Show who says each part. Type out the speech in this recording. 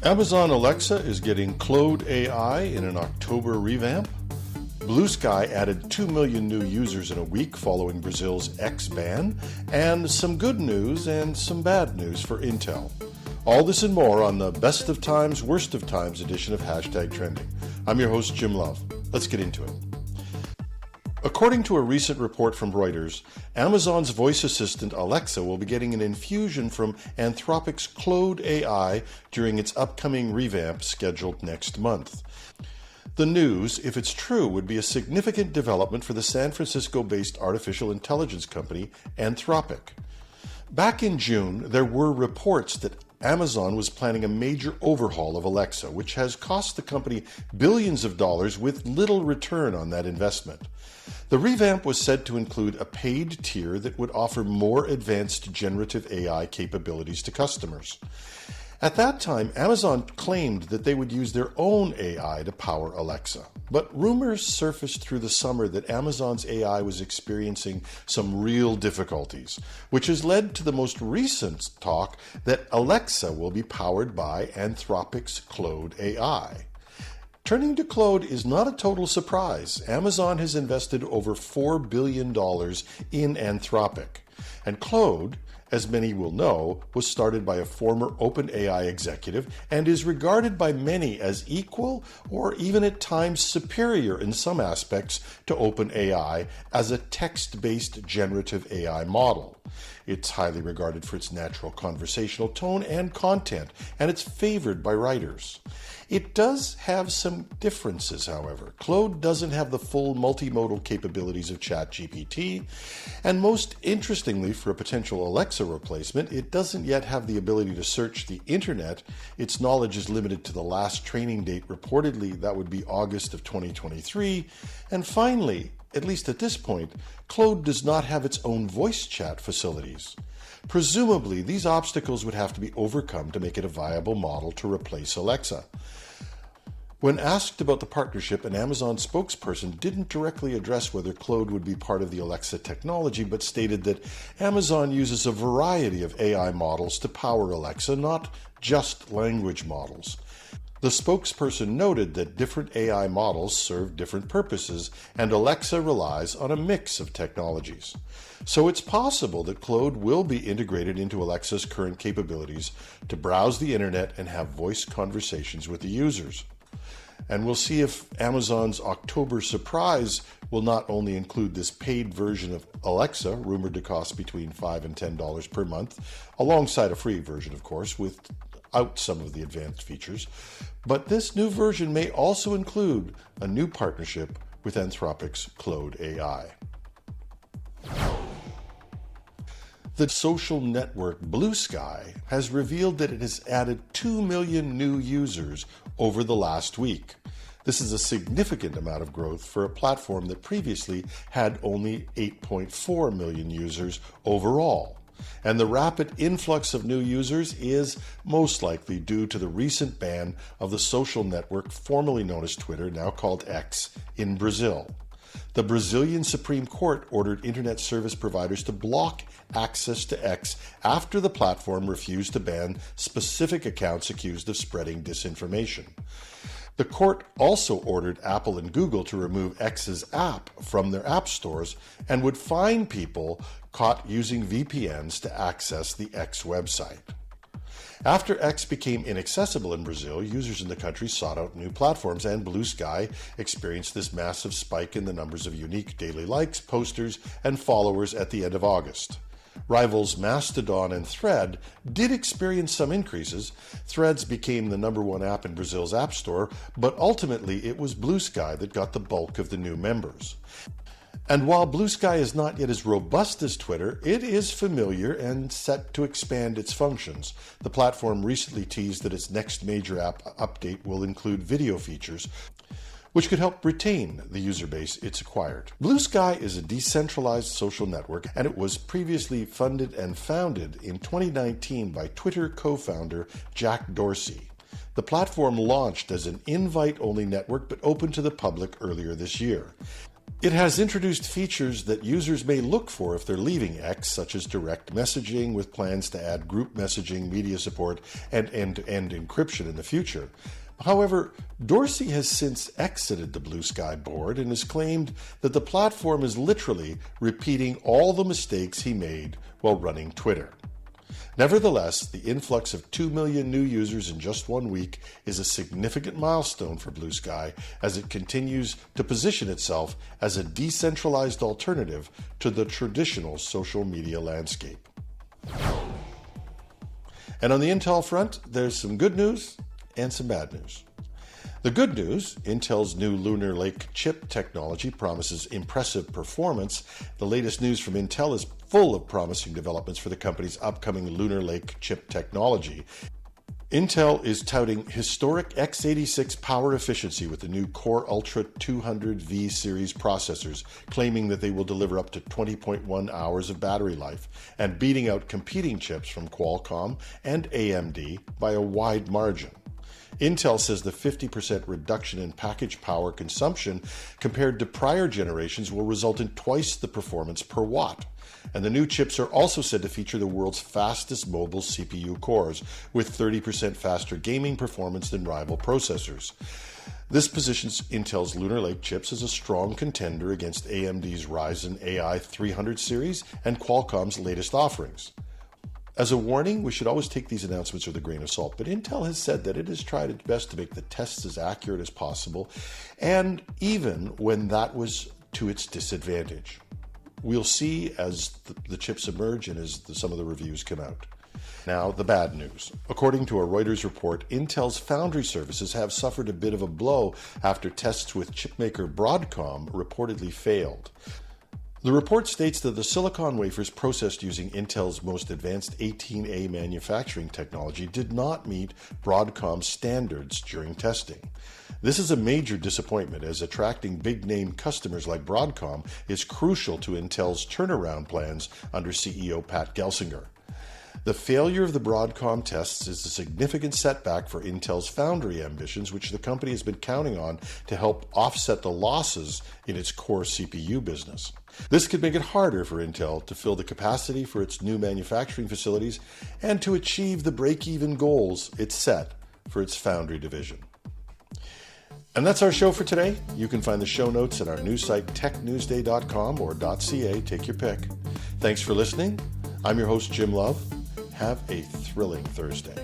Speaker 1: Amazon Alexa is getting Claude AI in an October revamp. Blue Sky added 2 million new users in a week following Brazil's X ban, and some good news and some bad news for Intel. All this and more on the Best of Times, Worst of Times edition of #Trending. I'm your host, Jim Love. Let's get into it. According to a recent report from Reuters, Amazon's voice assistant Alexa will be getting an infusion from Anthropic's Claude AI during its upcoming revamp scheduled next month. The news, if it's true, would be a significant development for the San Francisco-based artificial intelligence company Anthropic. Back in June, there were reports that Amazon was planning a major overhaul of Alexa, which has cost the company billions of dollars with little return on that investment. The revamp was said to include a paid tier that would offer more advanced generative AI capabilities to customers. At that time, Amazon claimed that they would use their own AI to power Alexa. But rumors surfaced through the summer that Amazon's AI was experiencing some real difficulties, which has led to the most recent talk that Alexa will be powered by Anthropic's Claude AI. Turning to Claude is not a total surprise. Amazon has invested over $4 billion in Anthropic. And Claude, as many will know, was started by a former OpenAI executive and is regarded by many as equal or even at times superior in some aspects to OpenAI as a text-based generative AI model. It's highly regarded for its natural conversational tone and content, and it's favored by writers. It does have some differences, however. Claude doesn't have the full multimodal capabilities of ChatGPT, and most interestingly for a potential Alexa replacement, it doesn't yet have the ability to search the internet. Its knowledge is limited to the last training date, reportedly that would be August of 2023. And finally, at least at this point, Claude does not have its own voice chat facilities. Presumably, these obstacles would have to be overcome to make it a viable model to replace Alexa. When asked about the partnership, an Amazon spokesperson didn't directly address whether Claude would be part of the Alexa technology, but stated that Amazon uses a variety of AI models to power Alexa, not just language models. The spokesperson noted that different AI models serve different purposes, and Alexa relies on a mix of technologies. So it's possible that Claude will be integrated into Alexa's current capabilities to browse the internet and have voice conversations with the users. And we'll see if Amazon's October surprise will not only include this paid version of Alexa, rumored to cost between $5 and $10 per month, alongside a free version, of course, without some of the advanced features, but this new version may also include a new partnership with Anthropic's Claude AI. The social network Blue Sky has revealed that it has added 2 million new users over the last week. This is a significant amount of growth for a platform that previously had only 8.4 million users overall. And the rapid influx of new users is most likely due to the recent ban of the social network formerly known as Twitter, now called X, in Brazil. The Brazilian Supreme Court ordered internet service providers to block access to X after the platform refused to ban specific accounts accused of spreading disinformation. The court also ordered Apple and Google to remove X's app from their app stores and would fine people caught using VPNs to access the X website. After X became inaccessible in Brazil, users in the country sought out new platforms, and Blue Sky experienced this massive spike in the numbers of unique daily likes, posters, and followers at the end of August. Rivals Mastodon and Thread did experience some increases. Threads became the #1 app in Brazil's App Store, but ultimately it was Blue Sky that got the bulk of the new members. And while Blue Sky is not yet as robust as Twitter, it is familiar and set to expand its functions. The platform recently teased that its next major app update will include video features, which could help retain the user base it's acquired. Blue Sky is a decentralized social network, and it was previously funded and founded in 2019 by Twitter co-founder Jack Dorsey. The platform launched as an invite-only network but open to the public earlier this year. It has introduced features that users may look for if they're leaving X, such as direct messaging with plans to add group messaging, media support, and end-to-end encryption in the future. However, Dorsey has since exited the Blue Sky board and has claimed that the platform is literally repeating all the mistakes he made while running Twitter. Nevertheless, the influx of 2 million new users in just 1 week is a significant milestone for Blue Sky as it continues to position itself as a decentralized alternative to the traditional social media landscape. And on the Intel front, there's some good news and some bad news. The good news, Intel's new Lunar Lake chip technology promises impressive performance. The latest news from Intel is full of promising developments for the company's upcoming Lunar Lake chip technology. Intel is touting historic x86 power efficiency with the new Core Ultra 200V series processors, claiming that they will deliver up to 20.1 hours of battery life, and beating out competing chips from Qualcomm and AMD by a wide margin. Intel says the 50% reduction in package power consumption compared to prior generations will result in twice the performance per watt. And the new chips are also said to feature the world's fastest mobile CPU cores, with 30% faster gaming performance than rival processors. This positions Intel's Lunar Lake chips as a strong contender against AMD's Ryzen AI 300 series and Qualcomm's latest offerings. As a warning, we should always take these announcements with a grain of salt, but Intel has said that it has tried its best to make the tests as accurate as possible, and even when that was to its disadvantage. We'll see as the chips emerge and as some of the reviews come out. Now, the bad news. According to a Reuters report, Intel's Foundry services have suffered a bit of a blow after tests with chipmaker Broadcom reportedly failed. The report states that the silicon wafers processed using Intel's most advanced 18A manufacturing technology did not meet Broadcom's standards during testing. This is a major disappointment, as attracting big-name customers like Broadcom is crucial to Intel's turnaround plans under CEO Pat Gelsinger. The failure of the Broadcom tests is a significant setback for Intel's Foundry ambitions, which the company has been counting on to help offset the losses in its core CPU business. This could make it harder for Intel to fill the capacity for its new manufacturing facilities and to achieve the break-even goals it set for its Foundry division. And that's our show for today. You can find the show notes at our news site technewsday.com or .ca, take your pick. Thanks for listening. I'm your host, Jim Love. Have a thrilling Thursday.